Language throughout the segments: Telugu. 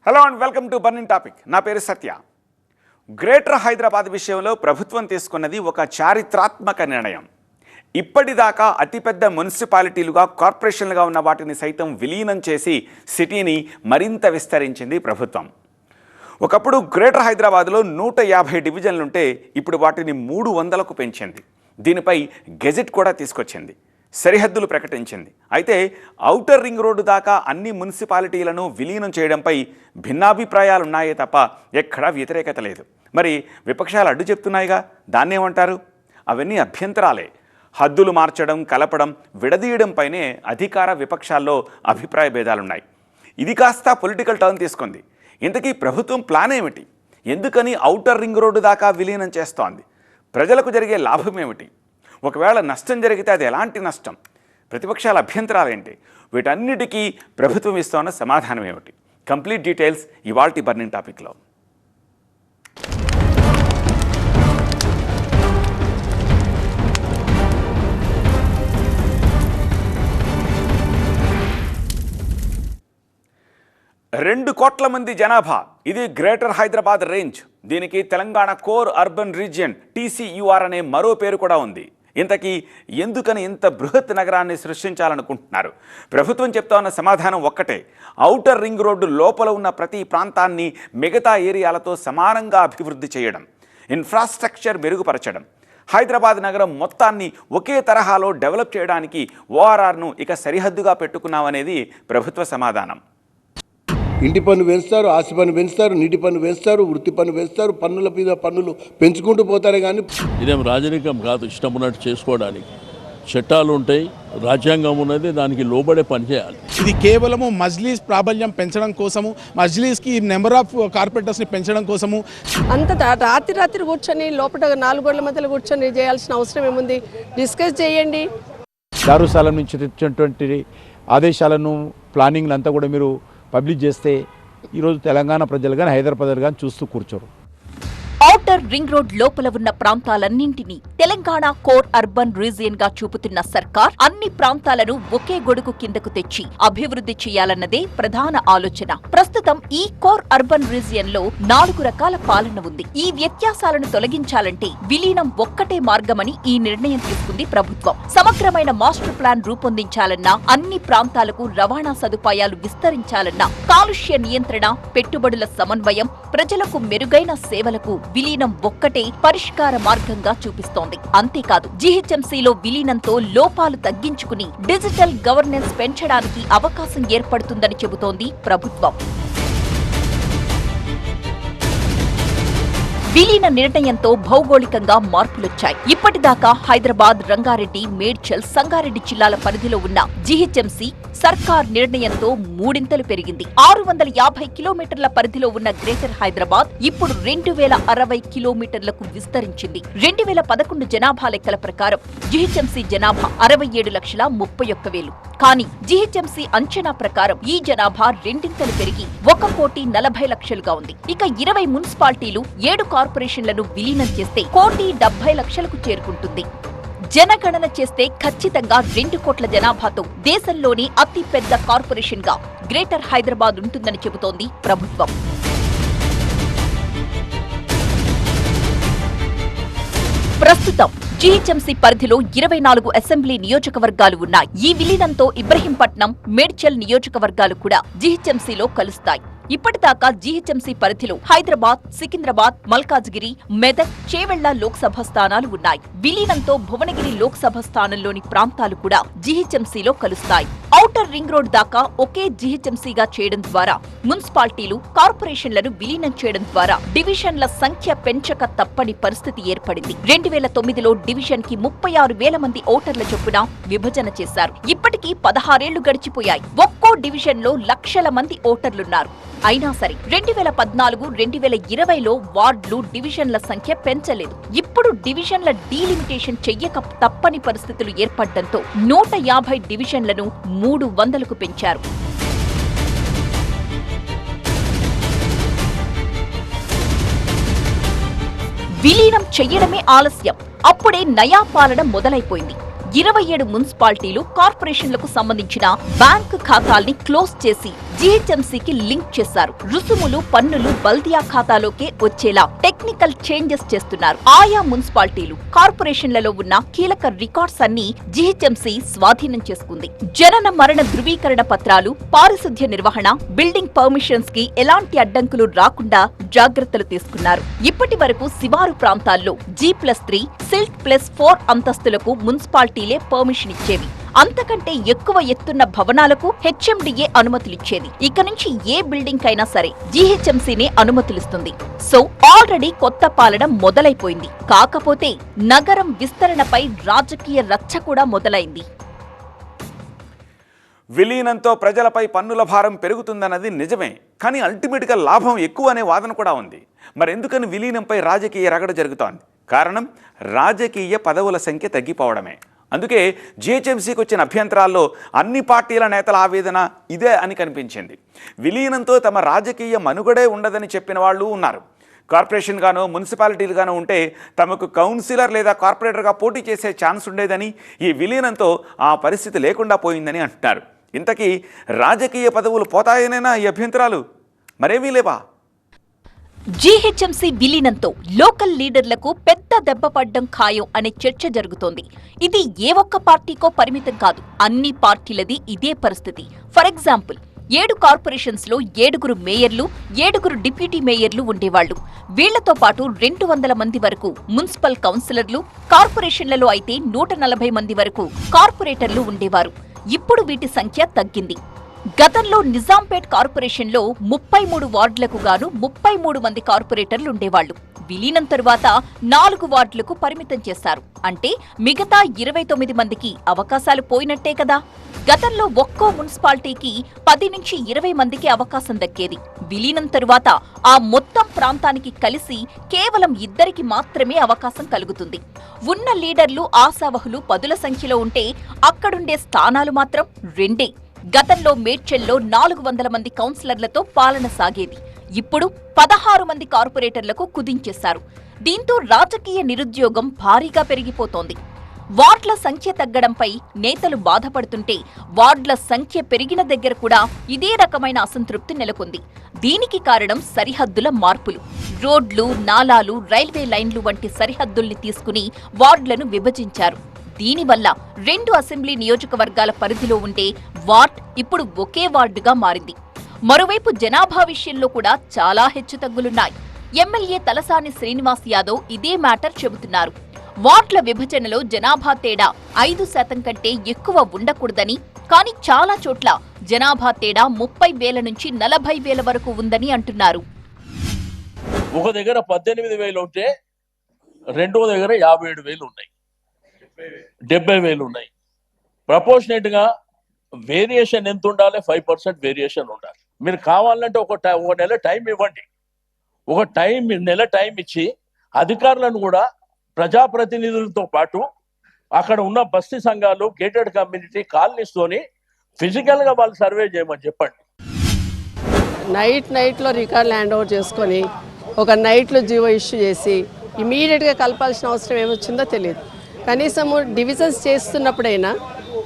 Hello and welcome to burning topic. నా పేరు సత్య. గ్రేటర్ హైదరాబాద్ విషయంలో ప్రభుత్వం తీసుకున్నది ఒక చారిత్రాత్మక నిర్ణయం. ఇప్పటిదాకా అతిపెద్ద మున్సిపాలిటీలుగా కార్పొరేషన్లుగా ఉన్న వాటిని సైతం విలీనం చేసి సిటీని మరింత విస్తరించింది ప్రభుత్వం. ఒకప్పుడు గ్రేటర్ హైదరాబాద్లో 150 డివిజన్లుంటే ఇప్పుడు వాటిని 300కు పెంచింది. దీనిపై గెజెట్ కూడా తీసుకొచ్చింది, సరిహద్దులు ప్రకటించింది. అయితే ఔటర్ రింగ్ రోడ్డు దాకా అన్ని మున్సిపాలిటీలను విలీనం చేయడంపై భిన్నాభిప్రాయాలున్నాయే తప్ప ఎక్కడా వ్యతిరేకత లేదు. మరి విపక్షాలు అడ్డు చెప్తున్నాయిగా, దాన్నేమంటారు? అవన్నీ అభ్యంతరాలే. హద్దులు మార్చడం, కలపడం, విడదీయడంపైనే అధికార విపక్షాల్లో అభిప్రాయ భేదాలున్నాయి. ఇది కాస్త పొలిటికల్ టర్న్ తీసుకుంది. ఇంతకీ ప్రభుత్వం ప్లాన్ ఏమిటి? ఎందుకని ఔటర్ రింగ్ రోడ్డు దాకా విలీనం చేస్తోంది? ప్రజలకు జరిగే లాభం ఏమిటి? ఒకవేళ నష్టం జరిగితే అది ఎలాంటి నష్టం? ప్రతిపక్షాల అభ్యంతరాలేంటి? వీటన్నిటికీ ప్రభుత్వం ఇస్తున్న సమాధానం ఏమిటి? కంప్లీట్ డీటెయిల్స్ ఇవాల్టి బర్నింగ్ టాపిక్లో. రెండు కోట్ల మంది జనాభా, ఇది గ్రేటర్ హైదరాబాద్ రేంజ్. దీనికి Telangana core urban region TCUR అనే మరో పేరు కూడా ఉంది. ఇంతకీ ఎందుకని ఇంత బృహత్ నగరాన్ని సృష్టించాలనుకుంటున్నారు? ప్రభుత్వం చెప్తా ఉన్న సమాధానం ఒక్కటే: ఔటర్ రింగ్ రోడ్డు లోపల ఉన్న ప్రతి ప్రాంతాన్ని మిగతా ఏరియాలతో సమానంగా అభివృద్ధి చేయడం, ఇన్ఫ్రాస్ట్రక్చర్ మెరుగుపరచడం, హైదరాబాద్ నగరం మొత్తాన్ని ఒకే తరహాలో డెవలప్ చేయడానికి ORRను ఇక సరిహద్దుగా పెట్టుకున్నామనేది ప్రభుత్వ సమాధానం. ఇంటి పన్ను పెంచుతారు, ఆస్తి పన్ను పెంచుతారు, నీటి పన్ను పెంచుతారు, వృత్తి పన్ను పెంచుతారు, పన్నుల మీద పన్నులు పెంచుకుంటూ పోతారే కానీ ఇదేం రాజరికం కాదు. ఇష్టం ఉన్నట్టు చేసుకోవడానికి చట్టాలు ఉంటాయి, రాజ్యాంగం ఉన్నది, దానికి లోబడే పని చేయాలి. ఇది కేవలము మజ్లీస్ ప్రాబల్యం పెంచడం కోసము, మజ్లీస్కి నెంబర్ ఆఫ్ కార్పొరేటర్స్ని పెంచడం కోసము. అంత రాత్రి కూర్చొని లోపల 4 గోడల మధ్యలో కూర్చొని చేయాల్సిన అవసరం ఏముంది? డిస్కస్ చేయండి. దారుసాలం నుంచి తెచ్చినటువంటి ఆదేశాలను, ప్లానింగ్లు అంతా కూడా మీరు పబ్లిష్ చేస్తే ఈరోజు తెలంగాణ ప్రజలు కానీ హైదరాబాద్ కానీ చూస్తూ కూర్చోరు. ఔటర్ రింగ్ రోడ్ లోపల ఉన్న ప్రాంతాలన్నింటినీ తెలంగాణ కోర్ అర్బన్ రీజియన్ గా చూపుతున్న సర్కార్ అన్ని ప్రాంతాలను ఒకే గొడుగు కిందకు తెచ్చి అభివృద్ధి చేయాలన్నదే ప్రధాన ఆలోచన. ప్రస్తుతం ఈ కోర్ అర్బన్ రీజియన్ లో 4 రకాల పాలన ఉంది. ఈ వ్యత్యాసాలను తొలగించాలంటే విలీనం ఒక్కటే మార్గమని ఈ నిర్ణయం తీసుకుంది ప్రభుత్వం. సమగ్రమైన మాస్టర్ ప్లాన్ రూపొందించాలన్నా, అన్ని ప్రాంతాలకు రవాణా సదుపాయాలు విస్తరించాలన్నా, కాలుష్య నియంత్రణ, పెట్టుబడుల సమన్వయం, ప్రజలకు మెరుగైన సేవలకు విలీనం ఒక్కటే పరిష్కార మార్గంగా చూపిస్తోంది. అంతేకాదు, GHMCలో విలీనంతో లోపాలు తగ్గించుకుని డిజిటల్ గవర్నెన్స్ పెంచడానికి అవకాశం ఏర్పడుతుందని చెబుతోంది ప్రభుత్వం. విలీన నిర్ణయంతో భౌగోళికంగా మార్పులొచ్చాయి. ఇప్పటిదాకా హైదరాబాద్, రంగారెడ్డి, మేడ్చల్, సంగారెడ్డి జిల్లాల పరిధిలో ఉన్న GHMC సర్కార్ నిర్ణయంతో 3 పెరిగింది. 650 కిలోమీటర్ల పరిధిలో ఉన్న గ్రేటర్ హైదరాబాద్ ఇప్పుడు 2060 కిలోమీటర్లకు విస్తరించింది. 2011 జనాభా లెక్కల ప్రకారం GHMC జనాభా 67,31,000. కానీ GHMC అంచనా ప్రకారం ఈ జనాభా 2 పెరిగి 1,40,00,000గా ఉంది. ఇక 20 మున్సిపాలిటీలు, 7 కార్పొరేషన్లను విలీనం చేస్తే 1,70,00,000కు చేరుకుంటుంది. జనగణన చేస్తే ఖచ్చితంగా 2 కోట్ల జనాభాతో దేశంలోని అతి పెద్ద కార్పొరేషన్ గా గ్రేటర్ హైదరాబాద్ ఉంటుందని చెబుతోంది ప్రభుత్వం. ప్రస్తుతం GHMC పరిధిలో 24 అసెంబ్లీ నియోజకవర్గాలు ఉన్నాయి. ఈ విలీనంతో ఇబ్రహీంపట్నం, మేడ్చల్ నియోజకవర్గాలు కూడా GHMCలో కలుస్తాయి. ఇప్పటిదాకా GHMC పరిధిలో హైదరాబాద్, సికింద్రాబాద్, మల్కాజ్గిరి, మెదక్, చేవెళ్ల లోక్సభ స్థానాలు ఉన్నాయి. విలీనంతో భువనగిరి లోక్సభ స్థానంలోని ప్రాంతాలు కూడా GHMCలో కలుస్తాయి. ఔటర్ రింగ్ రోడ్ దాకా ఒకే GHMCగా చేయడం ద్వారా, మున్సిపాలిటీలు, కార్పొరేషన్లను విలీనం చేయడం ద్వారా డివిజన్ల సంఖ్య పెంచక తప్పని పరిస్థితి ఏర్పడింది. 2009లో డివిజన్ కి 36,000 మంది ఓటర్ల చొప్పున విభజన చేశారు. ఇప్పటికీ 16 ఏళ్లు గడిచిపోయాయి. ఒక్కో డివిజన్ లో లక్షల మంది ఓటర్లున్నారు. అయినా సరే 2014, 2020లో వార్డులు, డివిజన్ల సంఖ్య పెంచలేదు. ఇప్పుడు డివిజన్ల డీలిమిటేషన్ చెయ్యక తప్పని పరిస్థితులు ఏర్పడడంతో 150 డివిజన్లను 300కు పెంచారు. విలీనం చెయ్యడమే ఆలస్యం. అప్పుడే నయా పాలన మొదలైపోయింది. 27 మున్సిపాలిటీలు కార్పొరేషన్లకు సంబంధించిన బ్యాంకు ఖాతాల్ని క్లోజ్ చేసి జీహెచ్ఎంసీకి లింక్ చేశారు. రుసుములు, పన్నులు బల్దియా ఖాతాలోకే వచ్చేలా టెక్నికల్ చేంజెస్ చేస్తున్నారు. ఆయా మున్సిపాలిటీలు, కార్పొరేషన్లలో ఉన్న కీలక రికార్డ్స్ అన్ని జీహెచ్ఎంసీ స్వాధీనం చేసుకుంది. జనన మరణ ధృవీకరణ పత్రాలు, పారిశుధ్య నిర్వహణ, బిల్డింగ్ పర్మిషన్స్ కి ఎలాంటి అడ్డంకులు రాకుండా జాగ్రత్తలు తీసుకున్నారు. ఇప్పటి వరకు శివారు ప్రాంతాల్లో G+3, Silt+4 అంతస్తులకు మున్సిపాలిటీలే పర్మిషన్ ఇచ్చేవి. అంతకంటే ఎక్కువ ఎత్తున్న భవనాలకు హెచ్ఎండిఏ అనుమతులిచ్చేది. ఇక నుంచి ఏ బిల్డింగ్ అయినా సరే జీహెచ్ఎంసీనే అనుమతులిస్తుంది. సో ఆల్రెడీ కొత్త పాలన మొదలైపోయింది. కాకపోతే నగరం విస్తరణపై రాజకీయ రచ్చ కూడా మొదలైంది. విలీనంతో ప్రజలపై పన్నుల భారం పెరుగుతుందన్నది నిజమే, కానీ అల్టిమేట్గా లాభం ఎక్కువ అనే వాదన కూడా ఉంది. మరెందుకని విలీనంపై రాజకీయ రగడ జరుగుతోంది? కారణం రాజకీయ పదవుల సంఖ్య తగ్గిపోవడమే. అందుకే జీహెచ్ఎంసీకి వచ్చిన అభ్యంతరాల్లో అన్ని పార్టీల నేతల ఆవేదన ఇదే అని కనిపించింది. విలీనంతో తమ రాజకీయ మనుగడే ఉండదని చెప్పిన వాళ్ళు ఉన్నారు. కార్పొరేషన్ గానో మున్సిపాలిటీలు గానో ఉంటే తమకు కౌన్సిలర్ లేదా కార్పొరేటర్గా పోటీ చేసే ఛాన్స్ ఉండేదని, ఈ విలీనంతో ఆ పరిస్థితి లేకుండా పోయిందని అంటున్నారు. ఇంతకీ రాజకీయ పదవులు పోతాయనేనా ఈ అభ్యంతరాలు? మరేమీ లేవా? జీహెచ్ఎంసీ విలీనంతో లోకల్ లీడర్లకు పెద్ద దెబ్బ పడ్డం ఖాయం అనే చర్చ జరుగుతోంది. ఇది ఏ ఒక్క పార్టీకో పరిమితం కాదు, అన్ని పార్టీలది ఇదే పరిస్థితి. ఫర్ ఎగ్జాంపుల్, 7 కార్పొరేషన్స్ లో 7 మేయర్లు, 7 డిప్యూటీ మేయర్లు ఉండేవాళ్లు. వీళ్లతో పాటు 200 మంది వరకు మున్సిపల్ కౌన్సిలర్లు, కార్పొరేషన్లలో అయితే 140 మంది వరకు కార్పొరేటర్లు ఉండేవారు. ఇప్పుడు వీటి సంఖ్య తగ్గింది. గతంలో నిజాంపేట్ కార్పొరేషన్లో 33 వార్డులకు గాను 33 మంది కార్పొరేటర్లు ఉండేవాళ్లు. విలీనం తరువాత 4 వార్డులకు పరిమితం చేశారు. అంటే మిగతా 29 మందికి అవకాశాలు పోయినట్టే కదా. గతంలో ఒక్కో మున్సిపాలిటీకి 10 నుంచి 20 మందికి అవకాశం దక్కేది. విలీనం తరువాత ఆ మొత్తం ప్రాంతానికి కలిసి కేవలం 2 మాత్రమే అవకాశం కలుగుతుంది. ఉన్న లీడర్లు, ఆశావహులు పదుల సంఖ్యలో ఉంటే అక్కడుండే స్థానాలు మాత్రం 2. గతంలో మేడ్చల్లో 400 మంది కౌన్సిలర్లతో పాలన సాగేది. ఇప్పుడు 16 మంది కార్పొరేటర్లకు కుదించేశారు. దీంతో రాజకీయ నిరుద్యోగం భారీగా పెరిగిపోతోంది. వార్డుల సంఖ్య తగ్గడంపై నేతలు బాధపడుతుంటే వార్డుల సంఖ్య పెరిగిన దగ్గర కూడా ఇదే రకమైన అసంతృప్తి నెలకొంది. దీనికి కారణం సరిహద్దుల మార్పులు. రోడ్లు, నాలాలు, రైల్వే లైన్లు వంటి సరిహద్దుల్ని తీసుకుని వార్డులను విభజించారు. దీనివల్ల 2 అసెంబ్లీ నియోజకవర్గాల పరిధిలో ఉండే వార్డ్ ఇప్పుడు ఒకే వార్డుగా మారింది. మరోవైపు జనాభా విషయంలో కూడా చాలా హెచ్చుతగ్గులున్నాయి. ఎమ్మెల్యే తలసాని శ్రీనివాస్ యాదవ్ ఇదే మ్యాటర్ చెబుతున్నారు. వార్డుల విభజనలో జనాభా తేడా 5% కంటే ఎక్కువ ఉండకూడదని, కానీ చాలా చోట్ల జనాభా తేడా 30,000 నుంచి 40,000 వరకు ఉందని అంటున్నారు. ఒక దగ్గర 18,000 ఉంటే రెండో దగ్గర 57,000 ఉన్నాయి, 70,000 ఉన్నాయి. ప్రపోర్షనేట్ గా వేరియేషన్ ఎంత ఉండాలి? 5% వేరియేషన్ ఉండాలి. మీరు కావాలంటే ఒక నెల టైం ఇవ్వండి. నెల టైం ఇచ్చి అధికారులను కూడా ప్రజాప్రతినిధులతో పాటు అక్కడ ఉన్న బస్తీ సంఘాలు, గేటెడ్ కమ్యూనిటీ కాలనీస్ తోని ఫిజికల్ గా వాళ్ళు సర్వే చేయమని చెప్పండి. నైట్లో రికార్డ్ ల్యాండ్ ఓవర్ చేసుకొని ఒక నైట్లో జీవో ఇష్యూ చేసి ఇమీడియట్గా కలపాల్సిన అవసరం ఏమొచ్చిందో తెలియదు. కనీసము డివిజన్స్ చేస్తున్నప్పుడైనా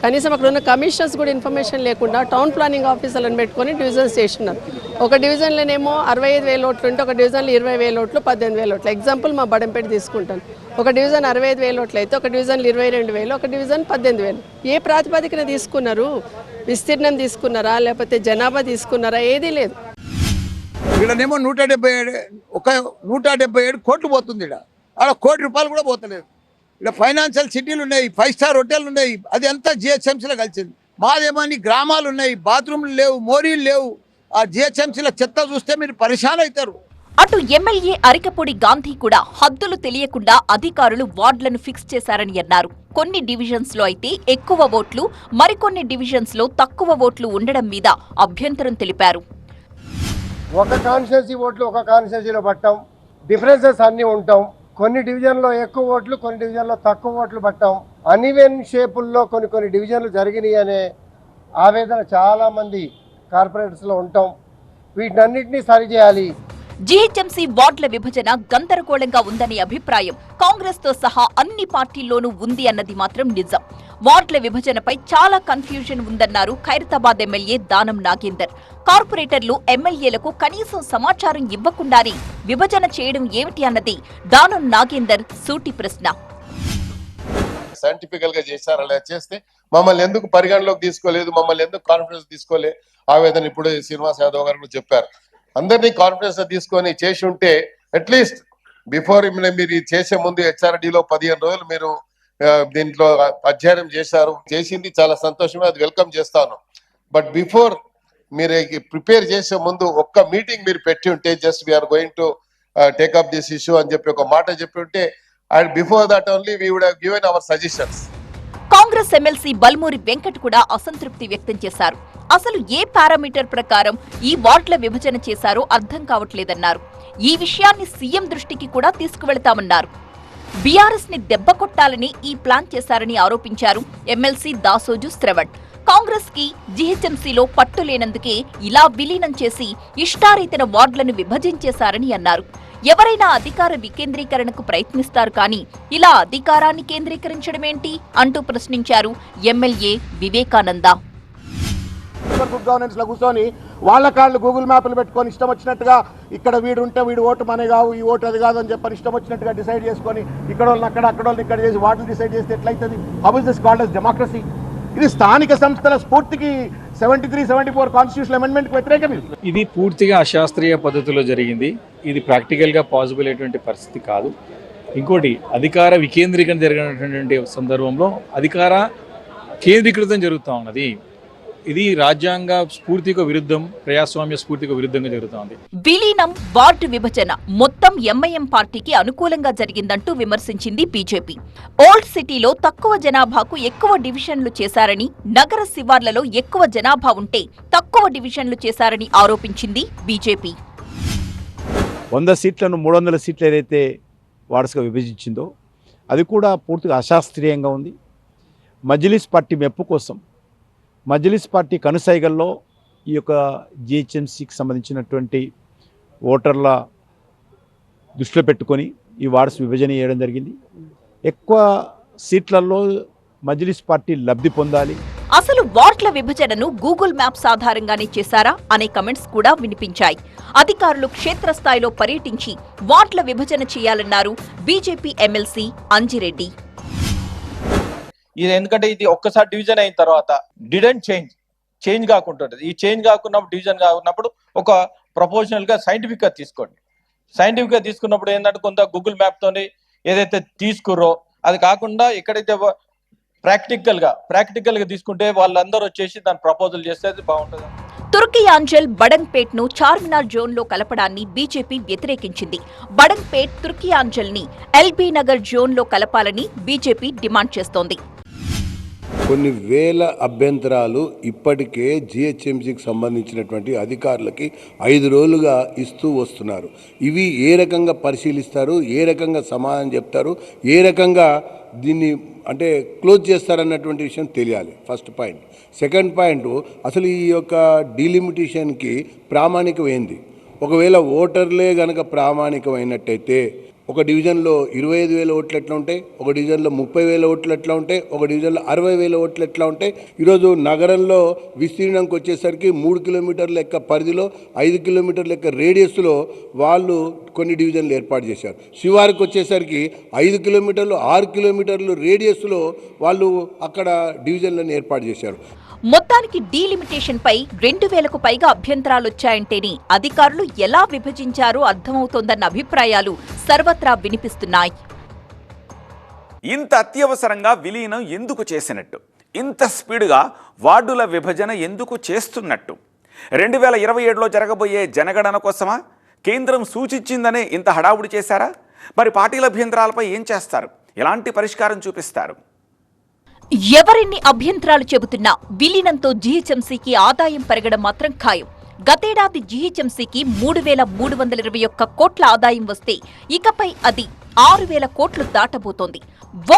కనీసం అక్కడ ఉన్న కమిషనర్స్ కూడా ఇన్ఫర్మేషన్ లేకుండా టౌన్ ప్లానింగ్ ఆఫీసర్లను పెట్టుకొని డివిజన్స్ చేస్తున్నారు. ఒక డివిజన్లోనేమో 65,000 ఓట్లు ఉంటే ఒక డివిజన్లో 20,000 ఓట్లు, 18,000 ఓట్లు. ఎగ్జాంపుల్ మా బడంపేట తీసుకుంటాను. ఒక డివిజన్ 65,000 ఓట్లు అయితే ఒక డివిజన్ 22,000, ఒక డివిజన్ 18,000. ఏ ప్రాతిపదికన తీసుకున్నారు? విస్తీర్ణం తీసుకున్నారా, లేకపోతే జనాభా తీసుకున్నారా? ఏదీ లేదు. ఇక్కడనేమో 177 కోట్లు పోతుంది. ఆడ ₹1 కూడా పోతలేదు. ఇక్కడ ఫైనాన్షియల్ సిటీలు ఉన్నాయి, 5 స్టార్ హోటల్ ఉన్నాయి, అది అంతా జిహెచ్ఎంసీలో కలిసింది. మాదేమని గ్రామాలు ఉన్నాయి, బాత్రూమ్లు లేవు, మోరీలు లేవు. ఆ జిహెచ్ఎంసీలో చెత్త చూస్తే మీరు పరిశాన్ అవుతారు. అటు ఎమ్మెల్యే అరికపూడి గాంధీ కూడా హద్దులు తెలియకుండా అధికారులు వార్డులను ఫిక్స్ చేశారని అన్నారు. కొన్ని డివిజన్స్ లో అయితే ఎక్కువ ఓట్లు, మరికొన్ని డివిజన్స్ లో తక్కువ ఓట్లు ఉండడం మీద అభ్యంతరం తెలిపారు. ఒక కాన్స్టిట్యున్సీ ఓట్లు ఒక కాన్స్టిట్యున్సీలో పట్టాం, డిఫరెన్సెస్ అన్నీ ఉంటాం. కొన్ని డివిజన్లో ఎక్కువ ఓట్లు, కొన్ని డివిజన్లో తక్కువ ఓట్లు పట్టాం. అన్ఈవెన్ షేపుల్లో కొన్ని డివిజన్లు జరిగినాయి అనే ఆవేదన చాలామంది కార్పొరేటర్స్లో ఉంటాం. వీటన్నిటినీ సరిచేయాలి. జీహెచ్ఎంసీ వార్డుల విభజన గందరగోళంగా ఉందనే అభిప్రాయం కాంగ్రెస్ తో సహా అన్ని పార్టీల్లోనూ ఉంది అన్నది మాత్రం నిజం. వార్డుల విభజనపై చాలా కన్ఫ్యూజన్ ఉందన్నారు ఖైరతాబాద్ ఎమ్మెల్యే దానం నాగేందర్. కార్పొరేటర్లు ఎమ్మెల్యేలకు కనీసం సమాచారం ఇవ్వకుండానే విభజన చేయడం ఏమిటి అన్నది దానం నాగేందర్ సూటి ప్రశ్న. సైంటిఫికల్ గా చేశారు, అలా చేస్తే మమ్మల్ని ఎందుకు పరిగణలోకి తీసుకోలేదు, మమ్మల్ని ఎందుకు కాన్ఫిడెన్స్ తీసుకోలే ఆవేదన ఇప్పుడు శ్రీనివాస్ యాదవ్ గారు కూడా చెప్పారు. అందరినీ కాన్ఫిడెన్స్ తీసుకొని చేసి ఉంటే అట్లీస్ట్ బిఫోర్ మీరు చేసే ముందు హెచ్ఆర్డీలో 15 రోజులు మీరు దీంట్లో అధ్యయనం చేసింది చాలా సంతోషమే, అది వెల్కమ్ చేస్తాను. బట్ బిఫోర్ మీరు ప్రిపేర్ చేసే ముందు ఒక్క మీటింగ్ మీరు పెట్టి ఉంటే just we are going to take up this issue అని చెప్పి ఒక మాట చెప్పి ఉంటే and before that only we would have given our suggestions. Congress MLC Balmuri Venkat కూడా అసంతృప్తి వ్యక్తం చేశారు. అసలు ఏ పారామీటర్ ప్రకారం ఈ వార్డుల విభజన చేశారో అర్థం కావట్లేదన్నారు. ఈ విషయాన్ని సీఎం దృష్టికి కూడా తీసుకువెళతామన్నారు. బీఆర్ఎస్ ని దెబ్బ కొట్టాలని ఈ ప్లాన్ చేశారని ఆరోపించారు ఎమ్మెల్సీ దాసోజు శ్రవణ్. కాంగ్రెస్ కి జీహెచ్ఎంసీలో పట్టు లేనందుకే ఇలా విలీనం చేసి ఇష్టారీతన వార్డులను విభజించేశారని అన్నారు. ఎవరైనా అధికార వికేంద్రీకరణకు ప్రయత్నిస్తారు కానీ ఇలా అధికారాన్ని కేంద్రీకరించడమేంటి అంటూ ప్రశ్నించారు ఎమ్మెల్యే వివేకానంద. గుడ్ గవర్నెన్స్ లో కూర్చొని వాళ్ళ కాళ్ళు గూగుల్ మ్యాప్లు పెట్టుకొని ఇష్టం వచ్చినట్టుగా ఇక్కడ వీడు ఉంటే వీడు ఓటు మనే కావు, ఈ ఓటు అది కాదని చెప్పని ఇష్టం వచ్చినట్టుగా డిసైడ్ చేసుకొని ఇక్కడ వాళ్ళని అక్కడ వాళ్ళని ఇక్కడ చేసి వాటిని డిసైడ్ చేస్తే ఎట్లయితుంది? How is this called as democracy? ఇది స్థానిక సంస్థల స్ఫూర్తికి 73-74 కాన్స్టిట్యూషన్ అమెండ్మెంట్ వ్యతిరేకం. ఇది పూర్తిగా అశాస్త్రీయ పద్ధతిలో జరిగింది. ఇది ప్రాక్టికల్గా పాసిబుల్ అయ్యేటువంటి పరిస్థితి కాదు. ఇంకోటి, అధికార వికేంద్రీకరణ జరిగినటువంటి సందర్భంలో అధికార కేంద్రీకృతం జరుగుతూ ఉన్నది. ఇది రాజ్యాంగ స్ఫూర్తికి విరుద్ధం, ప్రజాస్వామ్య స్ఫూర్తికి విరుద్ధంగా జరుగుతోంది. విలీనం, వార్డు విభజన మొత్తం ఎంఐఎం పార్టీకి అనుకూలంగా జరిగిందంటూ విమర్శించింది బీజేపీ. ఓల్డ్ సిటీలో తక్కువ జనాభాకు ఎక్కువ డివిజన్లు చేశారని, నగర శివార్లలో ఎక్కువ జనాభా ఉంటే తక్కువ డివిజన్లు చేశారని ఆరోపించింది బీజేపీ. 100 సీట్లను 300 సీట్లు ఏదైతే వారసుగా విభజించిందో అది కూడా పూర్తిగా అశాస్త్రీయంగా ఉంది. మజ్లిస్ పార్టీ మెప్పు కోసం, మజ్లిస్ పార్టీ కనుసైగల్లో ఈ యొక్క జిహెచ్ఎంసీకి సంబంధించినటువంటి ఓటర్ల దృష్టిలో పెట్టుకొని ఈ వార్డ్స్ విభజన చేయడం జరిగింది. ఎక్కువ సీట్లలో మజ్లిస్ పార్టీ లబ్ధి పొందాలి. అసలు వార్డుల విభజనను గూగుల్ మ్యాప్స్ ఆధారంగానే చేశారా అనే కమెంట్స్ కూడా వినిపించాయి. అధికారులు క్షేత్రస్థాయిలో పర్యటించి వార్డుల విభజన చేయాలన్నారు బీజేపీ ఎమ్మెల్సీ అంజిరెడ్డి. ఇది ఎందుకంటే ఇది ఒక్కసారి డివిజన్ అయిన తర్వాత డిడెంట్ చేంజ్ కాకుంటుంటది. ఈ చేంజ్ కాకున్నప్పుడు, డివిజన్ కాకున్నప్పుడు ఒక ప్రపోజనల్ గా సైంటిఫిక్ గా తీసుకోండి. సైంటిఫిక్ గా తీసుకున్నప్పుడు ఏంటంటే కొంత గూగుల్ మ్యాప్ తోని ఏదైతే తీసుకుర్రో అది కాకుండా ఎక్కడైతే ప్రాక్టికల్ గా తీసుకుంటే వాళ్ళందరూ వచ్చేసి దాని ప్రపోజల్ చేస్తే అది బాగుంటుంది. తుర్కియాంజల్ బడంగ్పేట్ ను చార్మినార్ జోన్ లో కలపడాన్ని బీజేపీ వ్యతిరేకించింది. బడంగ్పేట్, తుర్కియాంజల్ ని ఎల్బీ నగర్ జోన్ లో కలపాలని బీజేపీ డిమాండ్ చేస్తోంది. కొన్ని వేల అభ్యంతరాలు ఇప్పటికే జిహెచ్ఎంసీకి సంబంధించినటువంటి అధికారులకి 5 రోజులుగా ఇస్తూ వస్తున్నారు. ఇవి ఏ రకంగా పరిశీలిస్తారు, ఏ రకంగా సమాధానం చెప్తారు, ఏ రకంగా దీన్ని అంటే క్లోజ్ చేస్తారన్నటువంటి విషయం తెలియాలి. First point. సెకండ్ పాయింట్, అసలు ఈ యొక్క డీలిమిటేషన్కి ప్రామాణికం ఏంది? ఒకవేళ ఓటర్లే కనుక ప్రామాణికమైనట్టయితే ఒక డివిజన్లో 25,000 ఓట్లు ఎట్లా ఉంటాయి, ఒక డివిజన్లో 30,000 ఓట్లు ఎట్లా ఉంటాయి, ఒక డివిజన్లో 60,000 ఓట్లు ఎట్లా ఉంటాయి? ఈరోజు నగరంలో విస్తీర్ణంకి వచ్చేసరికి 3 కిలోమీటర్ల లెక్క పరిధిలో, 5 కిలోమీటర్ల లెక్క రేడియస్లో వాళ్ళు కొన్ని డివిజన్లు ఏర్పాటు చేశారు. శివారికి వచ్చేసరికి 5 కిలోమీటర్లు, 6 కిలోమీటర్లు రేడియస్లో వాళ్ళు అక్కడ డివిజన్లను ఏర్పాటు చేశారు. మొత్తానికి డీలిమిటేషన్ పై 2,000కు పైగా అభ్యంతరాలొచ్చాయంటేనే అధికారులు ఎలా విభజించారో అర్థమవుతోందన్న అభిప్రాయాలు సర్వత్రా వినిపిస్తున్నాయి. ఇంత అత్యవసరంగా విలీనం ఎందుకు చేసినట్టు? ఇంత స్పీడ్గా వార్డుల విభజన ఎందుకు చేస్తున్నట్టు? 2027లో జరగబోయే జనగణన కోసమా? కేంద్రం సూచించిందనే ఇంత హడావుడి చేశారా? మరి పార్టీల అభ్యంతరాలపై ఏం చేస్తారు? ఎలాంటి పరిష్కారం చూపిస్తారు? ఎవరిన్ని అభ్యంతరాలు చెబుతున్నా విలీనంతో జీహెచ్ఎంసీకి ఆదాయం పెరగడం మాత్రం ఖాయం. గతేడాది జీహెచ్ఎంసీకి 3,321 కోట్ల ఆదాయం వస్తే ఇకపై అది 6,000 కోట్లు దాటబోతోంది.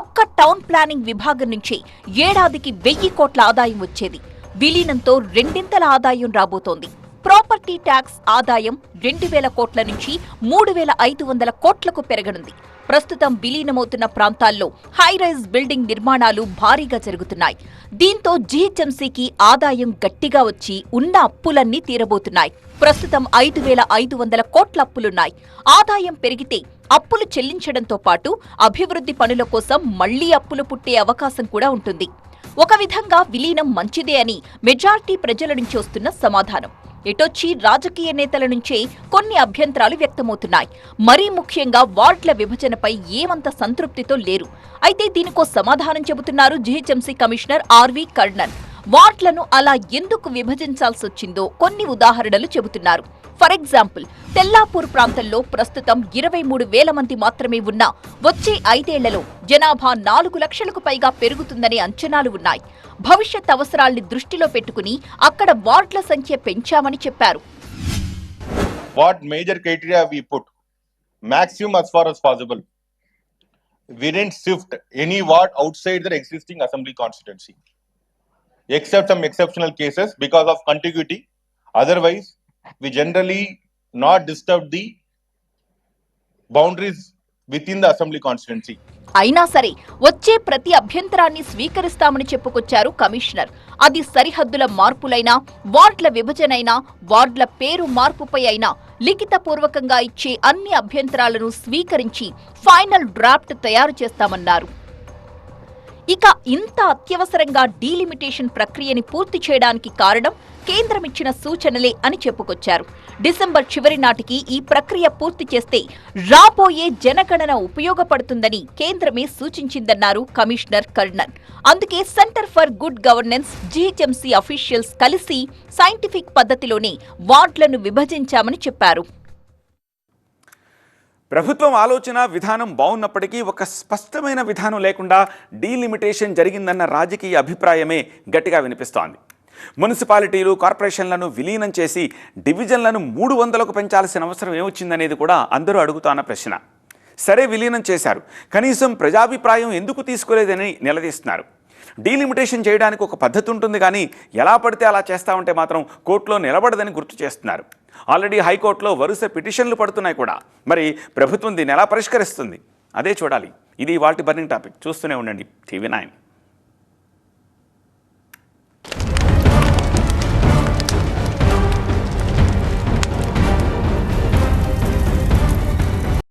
ఒక్క టౌన్ ప్లానింగ్ విభాగం నుంచే ఏడాదికి 1,000 కోట్ల ఆదాయం వచ్చేది. విలీనంతో రెండింతల ఆదాయం రాబోతోంది. ప్రాపర్టీ ట్యాక్స్ ఆదాయం 2,000 కోట్ల నుంచి 3,500 కోట్లకు పెరగనుంది. ప్రస్తుతం విలీనమవుతున్న ప్రాంతాల్లో హైరైజ్ బిల్డింగ్ నిర్మాణాలు భారీగా జరుగుతున్నాయి. దీంతో జీహెచ్ఎంసీకి ఆదాయం గట్టిగా వచ్చి ఉన్న అప్పులన్నీ తీరబోతున్నాయి. ప్రస్తుతం 5,500 కోట్ల అప్పులున్నాయి. ఆదాయం పెరిగితే అప్పులు చెల్లించడంతో పాటు అభివృద్ధి పనుల కోసం మళ్లీ అప్పులు పుట్టే అవకాశం కూడా ఉంటుంది. ఒక విధంగా విలీనం మంచిదే అని మెజార్టీ ప్రజల నుంచి వస్తున్న సమాధానం. ఎటొచ్చి రాజకీయ నేతల నుంచే కొన్ని అభ్యంతరాలు వ్యక్తమవుతున్నాయి. మరీ ముఖ్యంగా వార్డుల విభజనపై ఏమంత సంతృప్తితో లేరు. అయితే దీనికో సమాధానం చెబుతున్నారు జీహెచ్ఎంసీ కమిషనర్ ఆర్వి కర్ణన్. వార్డులను అలా ఎందుకు విభజించాల్సి వచ్చిందో కొన్ని ఉదాహరణలు చెబుతున్నారు. ఫర్ ఎగ్జాంపుల్, తెల్లాపూర్ ప్రాంతంలో ప్రస్తుతం 23,000 మంది మాత్రమే ఉన్నా వచ్చే 5 ఏళ్లలో జనాభా 4 లక్షలకు పైగా పెరుగుతుందనే అంచనాలు ఉన్నాయి. భవిష్యత్ అవసరాల్ని దృష్టిలో పెట్టుకుని అక్కడ వార్డుల సంఖ్య పెంచామని చెప్పారు. What major criteria we put? Maximum as far as possible. We didn't shift any ward outside the existing assembly constituency, except some exceptional cases because of contiguity. Otherwise, we generally not disturb the boundaries within the assembly constituency. అయినా సరే వచ్చే ప్రతి అభ్యంతరాన్ని స్వీకరిస్తామని చెప్పుకొచ్చారు కమిషనర్. అది సరిహద్దుల మార్పులైనా, వార్డుల విభజనైనా, వార్డుల పేరు మార్పుపై అయినా లిఖితపూర్వకంగా ఇచ్చే అన్ని అభ్యంతరాలను స్వీకరించి ఫైనల్ డ్రాఫ్ట్ తయారు చేస్తామన్నారు. ఇక ఇంత అత్యవసరంగా డీలిమిటేషన్ ప్రక్రియని పూర్తి చేయడానికి కారణం కేంద్రమిచ్చిన సూచనలే అని చెప్పుకొచ్చారు. డిసెంబర్ చివరి నాటికి ఈ ప్రక్రియ పూర్తి చేస్తే రాబోయే జనగణన ఉపయోగపడుతుందని కేంద్రమే సూచించిందన్నారు కమిషనర్ కర్ణన్. అందుకే centre for good governance, GHMC officials కలిసి సైంటిఫిక్ పద్ధతిలోనే వార్డులను విభజించామని చెప్పారు. ప్రభుత్వం ఆలోచన విధానం బాగున్నప్పటికీ ఒక స్పష్టమైన విధానం లేకుండా డీలిమిటేషన్ జరిగిందన్న రాజకీయ అభిప్రాయమే గట్టిగా వినిపిస్తోంది. మున్సిపాలిటీలు, కార్పొరేషన్లను విలీనం చేసి డివిజన్లను 300కు పెంచాల్సిన అవసరం ఏమొచ్చిందనేది కూడా అందరూ అడుగుతున్న ప్రశ్న. సరే, విలీనం చేశారు, కనీసం ప్రజాభిప్రాయం ఎందుకు తీసుకోలేదని నిలదీస్తున్నారు. డీలిమిటేషన్ చేయడానికి ఒక పద్ధతి ఉంటుంది, కానీ ఎలా పడితే అలా చేస్తూ ఉంటే మాత్రం కోర్టులో నిలబడదని గుర్తు చేస్తున్నారు. ఆల్రెడీ హైకోర్టులో వరుస పిటిషన్లు పడుతున్నాయి కూడా. మరి ప్రభుత్వం దీన్ని ఎలా పరిష్కరిస్తుంది? అదే చూడాలి. ఇది వాటి బర్నింగ్ టాపిక్. చూస్తూనే ఉండండి TV9.